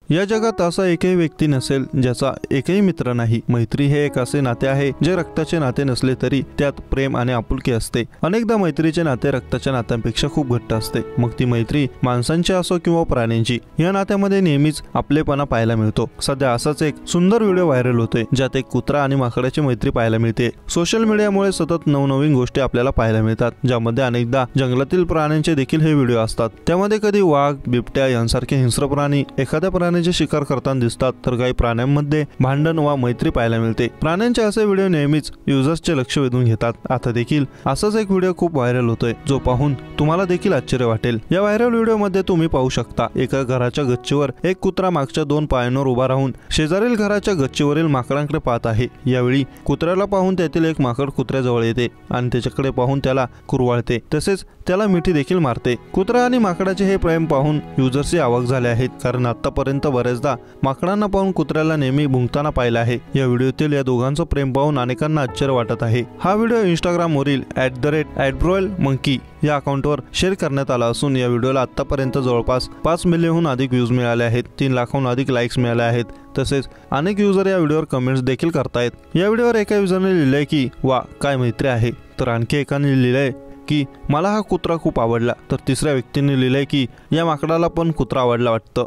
या जगात असा एकही व्यक्ती नसेल ज्याचा एकही मित्र नाही। मैत्री हे एक असे नाते आहे जे रक्ताचे नाते नसले तरी त्यात प्रेम आणि आपुलकी असते। अनेकदा मैत्रीचे नाते रक्ताच्या नात्यांपेक्षा खूप घट्ट असते, मग ती मैत्री माणसांची असो किंवा प्राण्यांची। या नात्यामध्ये नेहमीच आपलेपणा पाहायला मिळतो। सध्या असाच एक सुंदर व्हिडिओ व्हायरल होतोय ज्यात एक कुत्रा आणि माकडाची मैत्री पाहायला मिळते। सोशल मीडियामुळे सतत नवनवीन गोष्टी आपल्याला पाहायला मिळतात, ज्यामध्ये अनेकदा जंगलातील प्राण्यांचे देखील हे व्हिडिओ असतात। त्यामध्ये कधी वाघ, बिबट्या यांसारखे हिंस्र प्राणी एखाद्या प्राण्याची शिकार करताना दिसतात, तर काही प्राण्यांमध्ये भांडण वा मैत्री पाहायला मिळते। प्राण्यांचे असे व्हिडिओ नेहमीच युजर्सचे लक्ष वेधून घेतात। आता देखील असाच एक व्हिडिओ खूप व्हायरल होतोय जो पाहून तुम्हाला देखील आश्चर्य वाटेल। या व्हायरल व्हिडिओमध्ये तुम्ही पाहू शकता एका घराच्या गच्चीवर एक कुत्रा मागच्या दोन पायांवर उभा राहून शेजारील घराच्या गच्चीवरील माकडांकडे पाहत आहे। यावेळी कुत्र्याला पाहून त्यातील एक माकड कुत्र्याजवळ येते आणि त्याच्याकडे पाहून त्याला कुरवाळते, तसेच त्याला मिठी देखील मारते। कुत्रा आणि माकडाचे हे प्रेम पाहून युजर्सची आवक झाले आहेत, कारण आतापर्यंत बरेचदा माकडांना पाहून कुत्र्याला नेहमी भुंकताना पाहिलं आहे। या व्हिडिओतील या दोघांचं प्रेम पाहून अनेकांना आश्चर्य वाटत आहे। हा व्हिडिओ इंस्टाग्रामवरील @adbroilmonkey या अकाउंटवर शेअर करण्यात आला असून या व्हिडिओला आतापर्यंत जवळपास 5 मिलियनहून अधिक व्ह्यूज मिळाले आहेत, 3 लाखाहून अधिक लाईक्स मिळाले आहेत, तसेच अनेक युजर या व्हिडिओवर कमेंट्स देखील करतायत। या व्हिडिओवर एका युजरने लिहिलंय की वा काय मैत्री आहे, तर आणखी एकाने लिहिलंय की मला हा कुत्रा खूप आवडला, तर तिसऱ्या व्यक्तीने लिहिलंय की या माकडाला पण कुत्रा आवडला वाटतं।